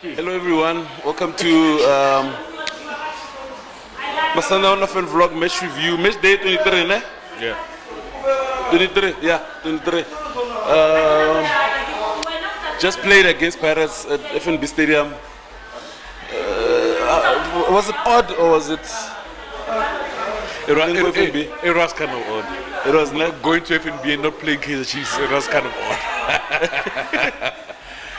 Hello everyone, welcome to Sundowns vlog match review. Match day 23, ne? Yeah. 23, yeah, 23. Just played against Pirates at FNB Stadium. Was it odd or was it? It was kind of odd. It was not Going to FNB and not playing Kaizer Chiefs, it was kind of odd.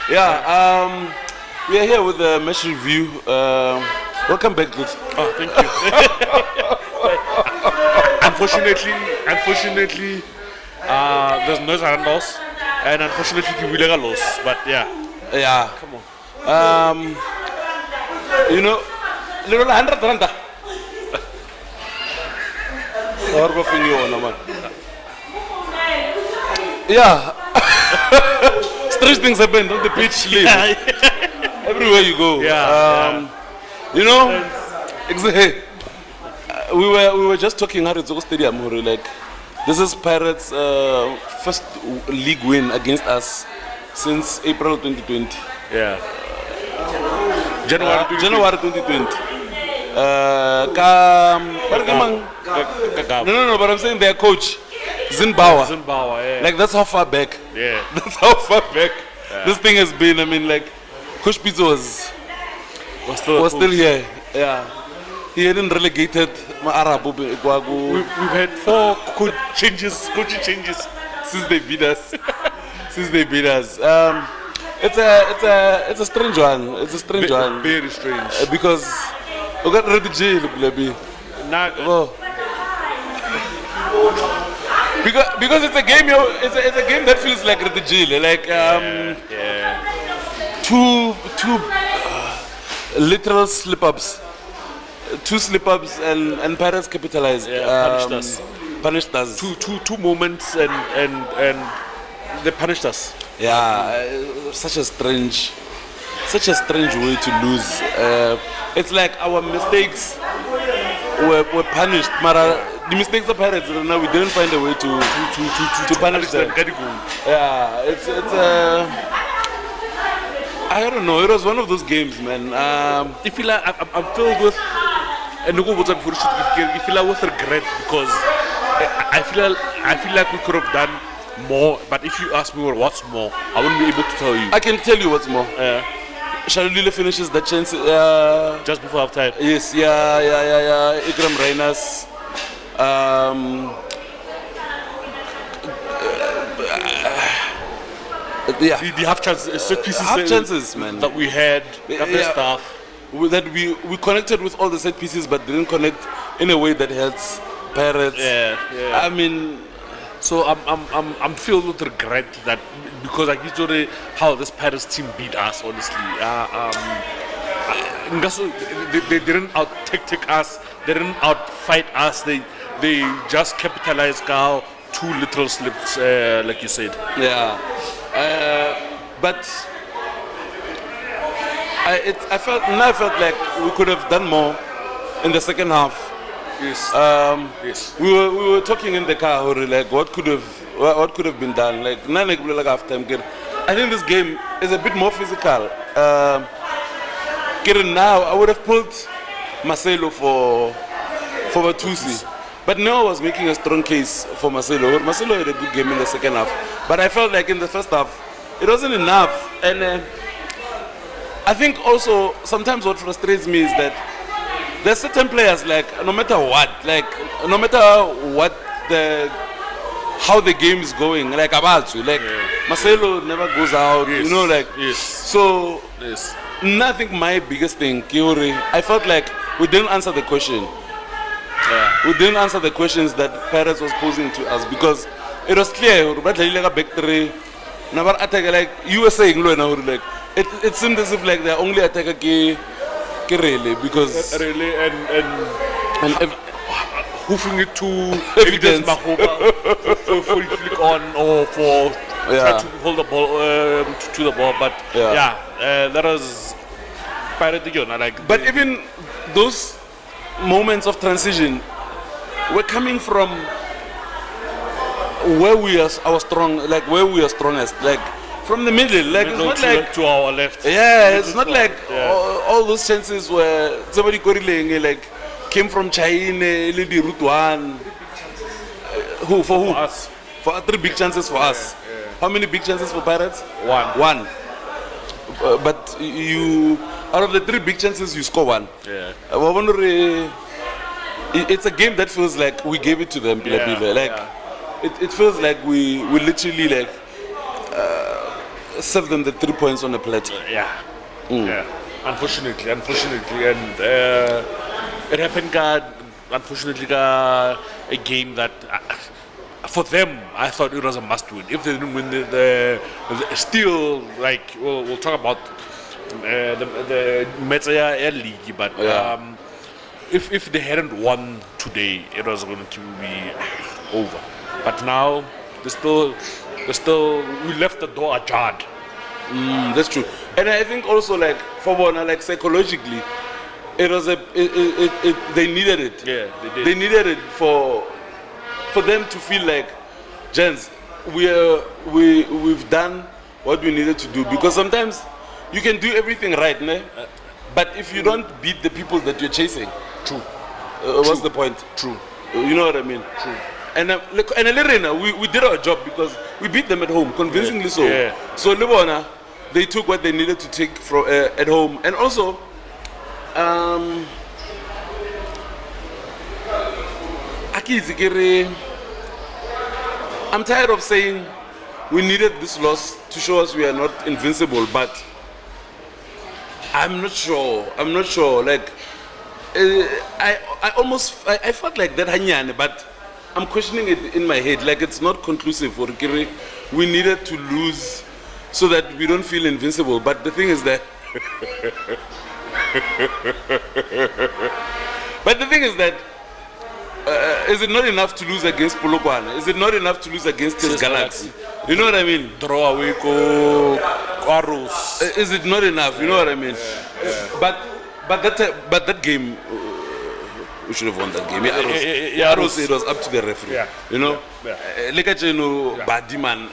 Yeah, we are here with the match review. Welcome back, good. Oh, thank you. unfortunately, there's no loss, and unfortunately, we got loss. But yeah, Yeah. come on. You know, little 100 randa. Or go for you, man. Yeah. Strange things happen on the pitch. Everywhere you go. Yeah, You know, exactly. We were just talking at the stadium. We were like, this is Pirates' first league win against us since April 2020. Yeah. January January 2020. No, but I'm saying their coach, Zimbabwe. yeah. Like, that's how far back. Yeah. That's how far back this thing has been. I mean, like, Coach Pizzo was still here. Yeah. He hadn't relegated We've had 4 coaching changes since they beat us. It's a strange one. It's a strange one. Very strange. Because we got ready to jail, baby. Oh. Because it's a game. It's a game that feels like ready to jail. Like two literal slip-ups. 2 slip-ups and Pirates capitalized. Punished us. Two moments and they punished us. Yeah, such a strange way to lose. It's like our mistakes were punished. Mara, the mistakes of Pirates, now we didn't find a way to punish them. Yeah, it's I don't know. It was one of those games, man. I feel like I'm filled with, and you feel like with regret because I feel like we could have done more. But if you ask me what's more, I wouldn't be able to tell you. I can tell you what's more. Yeah. Shalulile finishes the chance Just before half time. Yes, yeah. Ikram Rainas. Yeah. The half chances, set pieces, Chances, man. that we had, stuff. That we connected with all the set pieces, but didn't connect in a way that helps Pirates. Yeah. I mean, So I'm filled with regret that because I usually how this Pirates team beat us. Honestly, they didn't out tactic us. They didn't out fight us. They just capitalized how 2 little slips, like you said. yeah. But I felt like we could have done more in the second half. Yes. Yes. We were talking in the car, like what could have been done. Like like half time. I think this game is a bit more physical. Now I would have pulled Marcelo for Batusi, but Noah was making a strong case for Marcelo. Marcelo had a good game in the second half, but I felt like in the first half it wasn't enough. And I think also sometimes what frustrates me is that there's certain players, like no matter what how the game is going, like Abaltu, like Marcelo never goes out, Yes. you know, like Yes. so. Yes. I think my biggest thing, Kiori, I felt like we didn't answer the question. We didn't answer the questions that Pirates was posing to us because it was clear. Back three, never attack, like you were saying, like it seemed as if like the only attacker really because Really and hoofing it to Evidence. for flick on or for try to hold the ball to the ball, but that was Pirate again. But even those moments of transition were coming from where we are strongest. Like from the middle. Like it's Middle not like to our left. yeah, it's not like Yeah. all those chances where somebody like came from China, Lady Route 1. Who for who? For us. For 3 big chances for us. How many big chances for Pirates? One. But you, out of the 3 big chances, you score 1. Yeah. It's a game that feels like we gave it to them. Yeah, Like it feels like we literally like serve them the 3 points on a plate. Yeah. Yeah. Unfortunately, and it happened. Unfortunately, a game that for them I thought it was a must-win. If they didn't win, the still like we'll talk about the Metzaya league, but if they hadn't won today, it was going to be over. But now we left the door ajar. That's true, and I think also like for Bona, like psychologically, it was they needed it. Yeah, they did. They needed it for them to feel like, gents, we've done what we needed to do. Because sometimes you can do everything right, ne? But if you don't beat the people that you're chasing, True. What's the point? True. You know what I mean? True. And we did our job because we beat them at home, convincingly so. Yeah. So Libona, they took what they needed to take from at home, and also, I'm tired of saying we needed this loss to show us we are not invincible, but I'm not sure. Like I felt like that Hanyane, but I'm questioning it in my head. Like it's not conclusive for Kiri. We needed to lose so that we don't feel invincible. But the thing is that is it not enough to lose against Polokwane? Is it not enough to lose against his Galaxy? You know what I mean? Draw away go Quarus. Is it not enough? You know what I mean? But that game, we should have won that game. Yeah, it was up to the referee. Yeah. You know, Yeah. Badiman.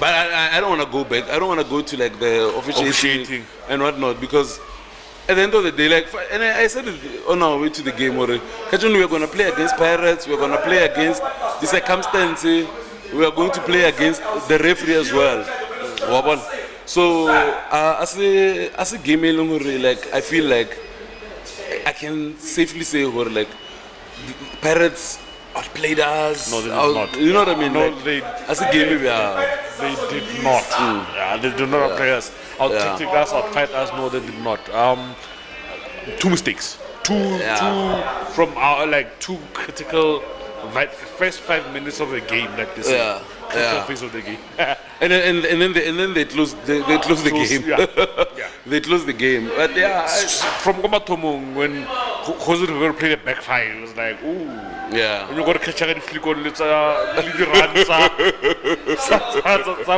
But I don't want to go back. I don't want to go to like the officiating and whatnot, because at the end of the day, like, and I said it on our way to the game already. We are going to play against Pirates. We are going to play against the circumstance. We are going to play against the referee as well. So as a game, like I feel like I can safely say, like Pirates outplayed us. No, they did not. You know what I mean? No, like, they as a game, they did not. Yeah, they did not outplay us. Out-tactic us, outfight us. No, they did not. 2 mistakes. Two from our two critical first 5 minutes of the game, like this. Critical phase of the game. and then they closed the game. Yeah. They closed the game. But from Komatomong, when Jose Rivera played a back five, it was like, ooh. Yeah. When you got to catch a flick on it's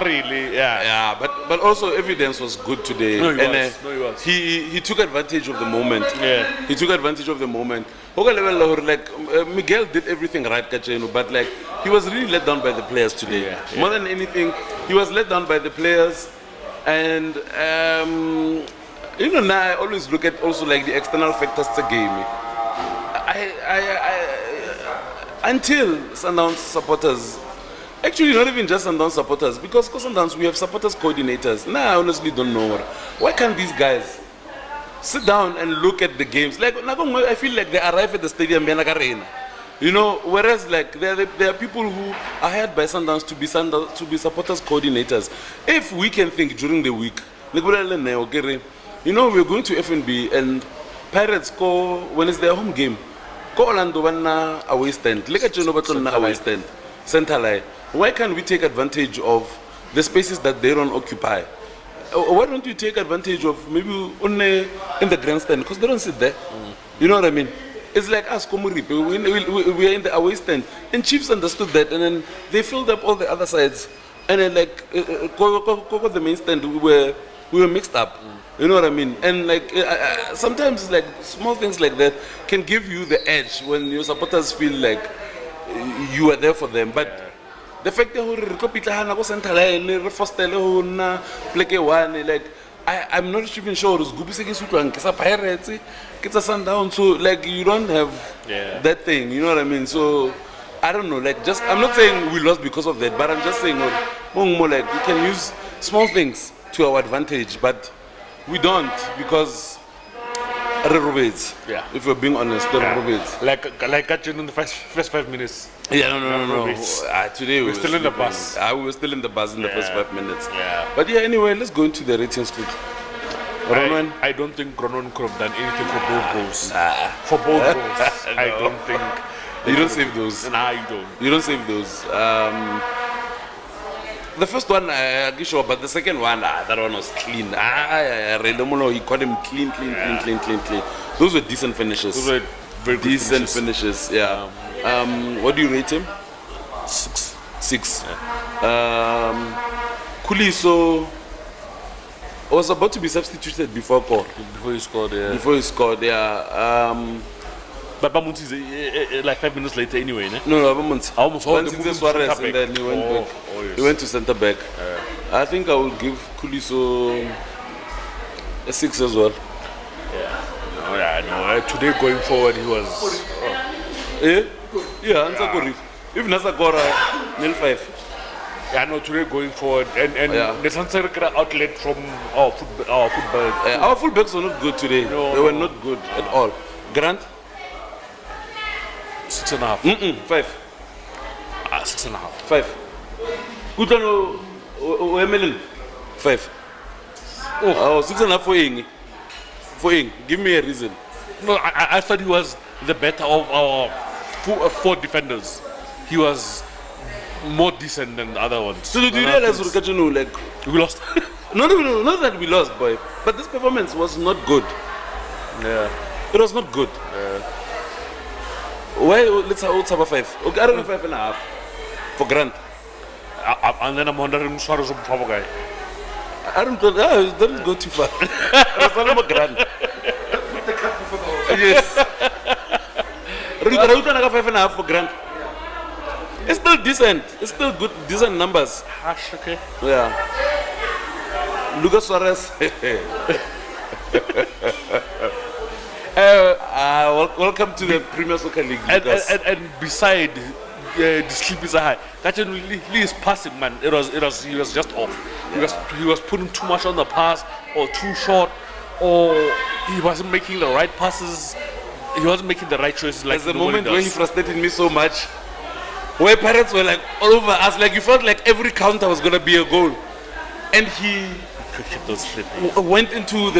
really, yeah. But also evidence was good today. He was. He took advantage of the moment. Yeah. He took advantage of the moment. Like Miguel did everything right, Kacheno, but like he was really let down by the players today. Yeah. More than anything, he was let down by the players, and now I always look at also like the external factors to game. Until Sundowns supporters, actually not even just Sundowns supporters, because Sundowns we have supporters coordinators. Now I honestly don't know why can't these guys sit down and look at the games? Like I feel like they arrive at the stadium, you know. Whereas like there are people who are hired by Sundowns to be supporters coordinaters. If we can think during the week, we're going to FNB and Pirates go when it's their home game. Go Orlando away stand. Away stand. Center line. Why can't we take advantage of the spaces that they don't occupy? Why don't you take advantage of maybe only in the grandstand, because they don't sit there. You know what I mean? It's like us, Komuripe. We are in the away stand, and Chiefs understood that, and then they filled up all the other sides, and then like the main stand, we were mixed up. You know what I mean? And like sometimes like small things like that can give you the edge when your supporters feel like you are there for them. But the fact that we go pitlahana go center line re fostele ho nna pleke 1 like I'm not even sure it's Gubi Seki Sutlang, it's a Pirates, it's a Sundowns, so like you don't have that thing, you know what I mean? So I don't know, like just I'm not saying we lost because of that, but I'm just saying more like we can use small things to our advantage, but we don't because yeah. If we're being honest, like catching in the first 5 minutes. Yeah, no. Today we're still in the bus. We were still in the bus in the first 5 minutes. Yeah. But yeah, anyway, let's go into the ratings clip. I don't think Ronan could have done anything for both goals. For both goals, I don't think. You don't save those. Nah, you don't. You don't save those. The first one, I'm sure, but the second one, that one was clean. He caught him clean. Those were decent finishes. Those were very good finishes. Yeah. What do you rate him? 6. 6. Kuliso was about to be substituted before he scored. Yeah. Before he scored, yeah. But Bamunti is like 5 minutes later anyway, ne? No, Bamunti. Almost all the Suarez and then he went back. Yes. He went to centre back. I think I will give Kuliso a 6 as well. Yeah. No. Today going forward, he was. Yeah, answer correct. If Nasa Gora, 5. Yeah, no, today going forward, and the Sansa outlet from our football. Our fullbacks were not good today. No, they were not good at all. Grant? 6.5. 5. 6.5. 5. Kutano Emelin? 5. Oh, 6.5 for Ing. For Ing. Give me a reason. No, I thought he was the better of our 4 defenders. He was more decent than the other ones. So do you realize like we lost? No, not that we lost, boy. But this performance was not good. Yeah. It was not good. Why? Let's have a 5. Okay, I don't know 5.5 for Grant. And then I'm wondering Suarez guy. I don't go too far. That's not about Grant. Yes. Ruta 5.5 for Grant. It's still decent. It's still good, decent numbers. Harsh, okay. Yeah. Lucas Suarez. Welcome to the Premier Soccer League. And beside the sleep is high. That Lee is passing, man. He was just off. He was putting too much on the pass, or too short, or he wasn't making the right passes. He wasn't making the right choices. Like there's a moment where he frustrated me so much, where parents were like all over us, like you felt like every counter was gonna be a goal, and he went into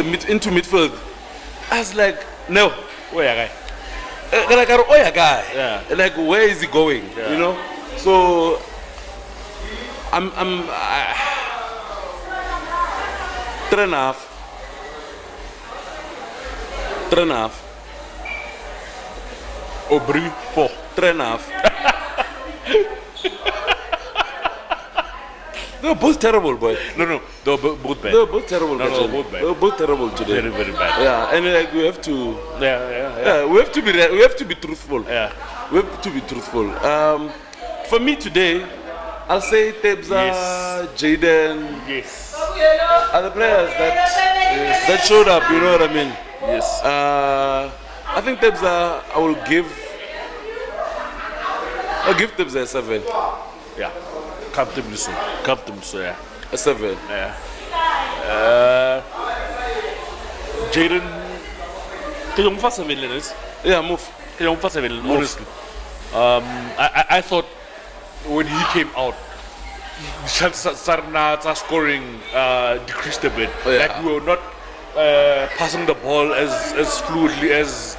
midfield. I was like, no. Guy. Yeah. Like, where is he going? Yeah. You know. So I'm 3.5. 3.5. Aubry 4. 3.5. They were both terrible, boy. No, they were both bad. They were both terrible. No, both bad. They were both terrible today. Very, very bad. Yeah, and like we have to. Yeah. We have to be truthful. Yeah. We have to be truthful. For me today, I'll say Tebza, Jaden. Yes. Are the players that showed up. You know what I mean? Yes. I think Tebza, I'll give Tebza a 7. Yeah. Comfortably so, yeah. A 7. Yeah. Jaden. Can you move 7 minutes? Yeah, move. Can you move 7 honestly? I thought when he came out, the chances of scoring decreased a bit. Oh, yeah. Like we were not passing the ball as fluidly as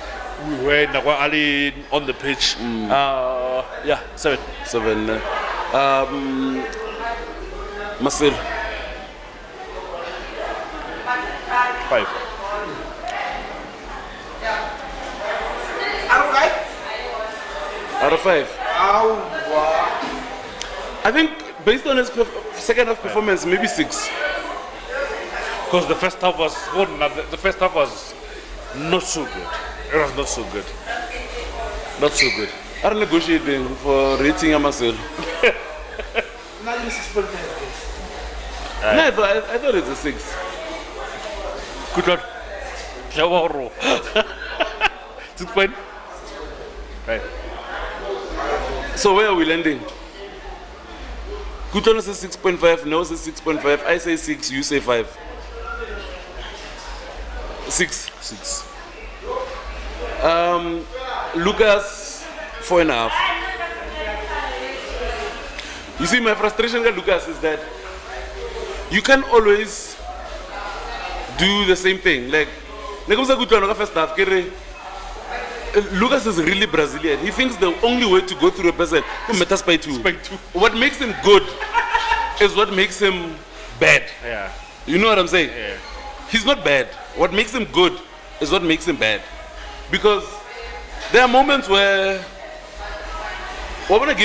we were Ali on the pitch. Yeah, 7. 7. Marcel. 5. Out of 5. I think based on his second half performance, maybe 6. Because the first half was not so good. It was not so good. Not so good. I'm negotiating for rating Marcel. No, I thought it's a 6. Good one. Clever. 6 point. Right. So where are we landing? Kutono says 6.5, no says 6.5, I say 6, you say 5. 6. 6. Lucas, 4.5. You see, my frustration with Lucas is that you can't always do the same thing. Like, first half, Lucas is really Brazilian. He thinks the only way to go through a person is by 2. What makes him good is what makes him bad. Yeah. You know what I'm saying? Yeah. He's not bad. What makes him good is what makes him bad. Because there are moments where like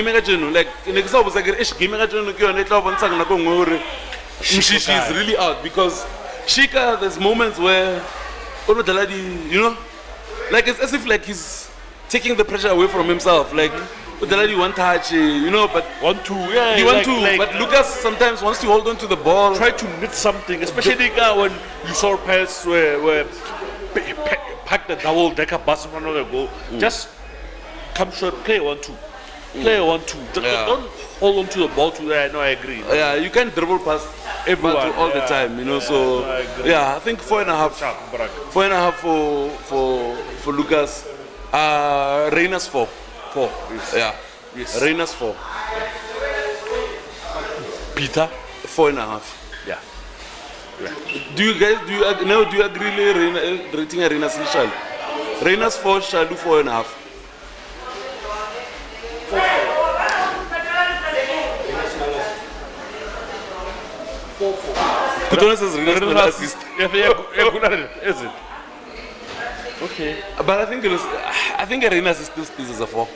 Mshishi is really out because Shika, there's moments where you know, like it's as if like he's taking the pressure away from himself. Like Udaladi one touch, you know, but 1-2, yeah. he want to, but Lucas sometimes wants to hold on to the ball. Try to knit something, especially when you saw pass where pack the double decker bus in front of the goal. Just come short, play 1-2. Play 1-2. Don't hold on to the ball too there. No, I agree. Yeah, you can't dribble past everyone all the time, you know. So yeah, I think 4.5. 4.5 for Lucas. Reina's 4. 4. Yes. Yeah. Yes. Reina's 4. Peter 4.5. Yeah. Do you agree rating Reina's Shal? Reina's 4, Shalu 4.5. Kutono says Reina's assist. Yeah, is it? Okay. But I think Reina's still stays as a 4.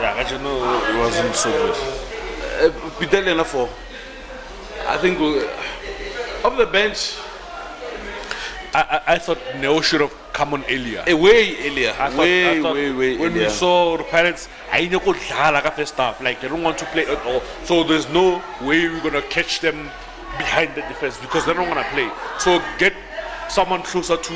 Yeah, I don't know, it wasn't so good. Peter 4. I think off the bench. I thought Neo should have come on earlier. Way earlier. I thought way when earlier. we saw the Pirates, I know could first half. Like they don't want to play at all. So there's no way we're gonna catch them behind the defense because they don't wanna play. So get someone closer to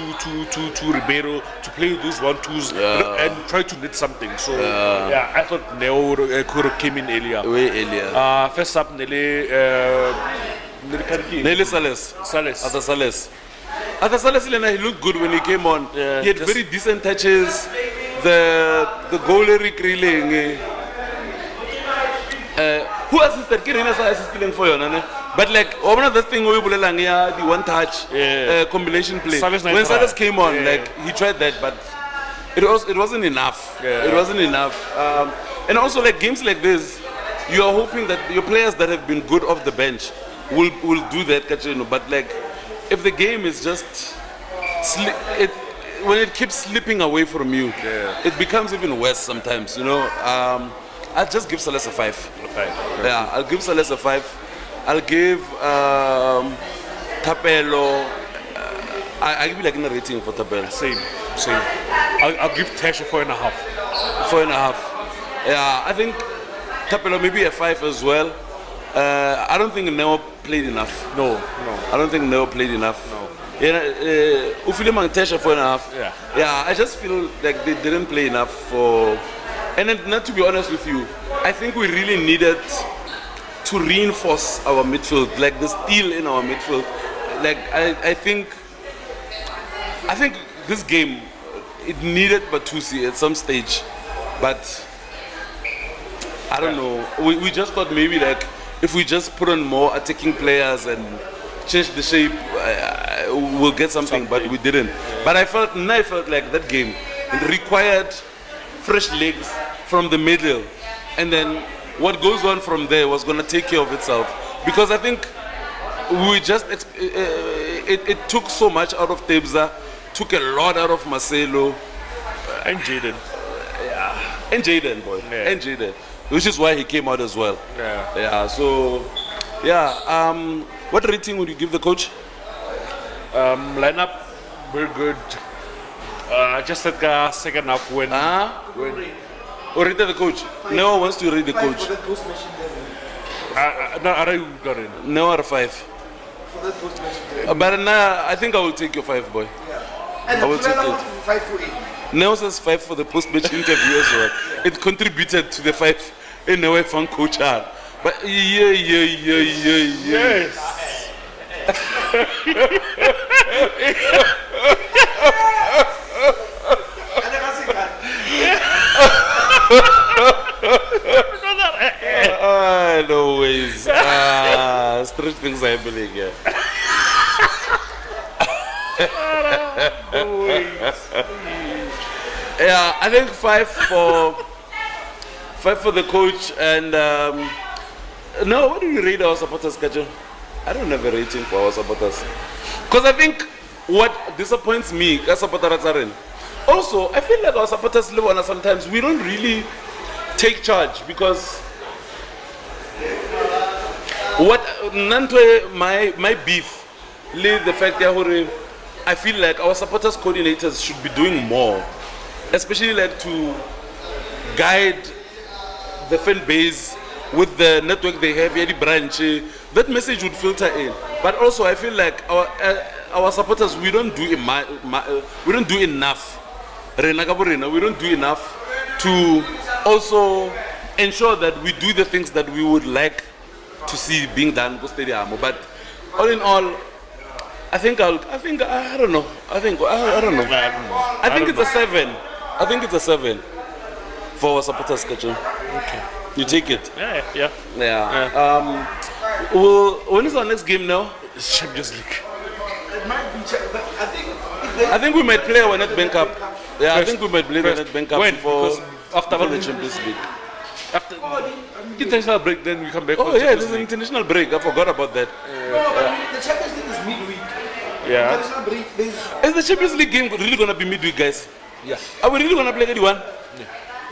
Ribeiro to play those 1-2s and try to knit something. So yeah, I thought Neo could have came in earlier. Way earlier. First up, Nelly Sales. Sales. After Sales, he looked good when he came on. Yeah, he had very decent touches. The goal Eric Reeling. Who assisted? Kirina assisting for you, but like one of the thing we the one touch combination play. When Salas came on, like he tried that, but it wasn't enough. Yeah. It wasn't enough. And also like games like this, you are hoping that your players that have been good off the bench will do that, but like if the game is just when it keeps slipping away from you, it becomes even worse sometimes, you know. I'll just give Salas a 5. Yeah, I'll give Salas a 5. I'll give Tapelo. I'll give you like a rating for Tapelo. Same. I'll give Tash a 4.5. 4.5. Yeah, I think Tapelo maybe a 5 as well. I don't think Neo played enough. No. I don't think Neo played enough. No. Ufile Tash a 4.5. Yeah. Yeah, I just feel like they didn't play enough for. And then, not to be honest with you, I think we really needed to reinforce our midfield, like the steel in our midfield. Like I think this game it needed Batusi at some stage, but I don't know. We just thought maybe like if we just put on more attacking players and change the shape, we'll get something. But we didn't. But I felt like that game required fresh legs from the middle, and then what goes on from there was going to take care of itself, because I think we just it took so much out of Tebza, took a lot out of Marcelo and Jaden. And Jaden, which is why he came out as well. So what rating would you give the coach? Lineup very good. Just like second half when Or rate the coach? Neo wants to rate the 5 coach. for that post-match interview. No, I don't got it. Neo are 5. For that post-match interview. But now I think I will take your 5, boy. And I will the take Fulana it. wants 5 for 8. Neo says 5 for the post-match interview as well. It contributed to the 5 in the way from coach are. But yeah. Yes. No ways. Strange things are happening here. Yeah, I think 5 for the coach and no. What do you rate our supporters, Kajo? I don't have a rating for our supporters because I think what disappoints me as supporters are in. Also, I feel like our supporters live on us sometimes. We don't really take charge because what Nantwe my beef leave the fact that I feel like our supporters coordinators should be doing more, especially like to guide the fan base with the network they have, the branch. That message would filter in. But also, I feel like our supporters, we don't do we don't do enough. We don't do enough to also ensure that we do the things that we would like to see being done at stadium. But all in all, I think I don't know. I don't know. I think it's a 7. I think it's a 7 for our supporters schedule. Okay. You take it. Yeah. When is our next game now? Champions League. It might be, I think we might play our Nedbank Cup. Yeah, I think we might play the Nedbank Cup When? before Because after the Champions League. After international break, then we come back. Oh on yeah, Champions there's an League. international break. I forgot about that. the Champions League is midweek. Yeah. International break, there's Is the Champions League game really gonna be midweek, guys? Yeah. Are we really gonna play anyone?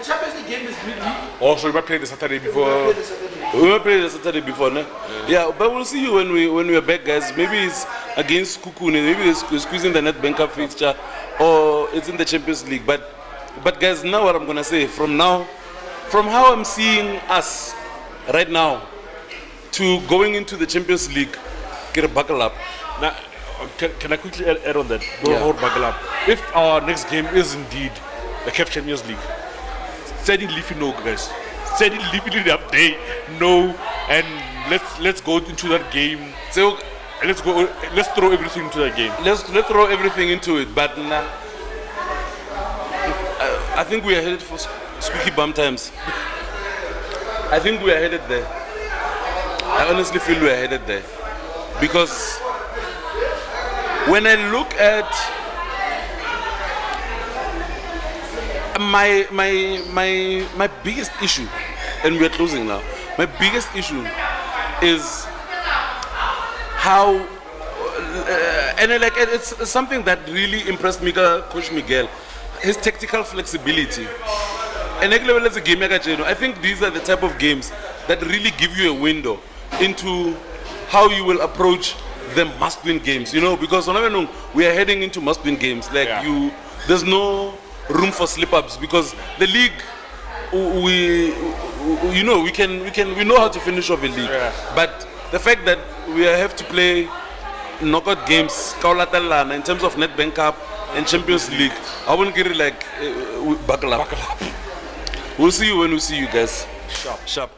the Champions League game is midweek. Also, we might play the Saturday Play before. the Saturday. We might play the Saturday before, no? Yeah, but we'll see you when we are back, guys. Maybe it's against Kukuni, maybe it's squeezing the Nedbank Cup fixture, or it's in the Champions League. But guys, now what I'm gonna say from how I'm seeing us right now to going into the Champions League, get a buckle up. Now, can I quickly add on that? Yeah. Don't buckle up. If our next game is indeed the CAF Champions League, steady leafy no, guys. Steady leafy up day, no, and let's go into that game. So Let's throw everything into that game. let's throw everything into it. But nah, I think we are headed for squeaky bum times. I think we are headed there. I honestly feel we are headed there because when I look at my biggest issue, and we are closing now. My biggest issue is how, and like it's something that really impressed me, Coach Miguel, his tactical flexibility. And as a game, I think these are the type of games that really give you a window into how you will approach the must-win games. You know, because we are heading into must-win games. Like Yeah. there's no room for slip-ups because the league, we know how to finish off a league. Yeah. But the fact that we have to play knockout games in terms of Nedbank Cup and Champions League, I wouldn't get it like buckle up. We'll see you when we see you guys. Sharp.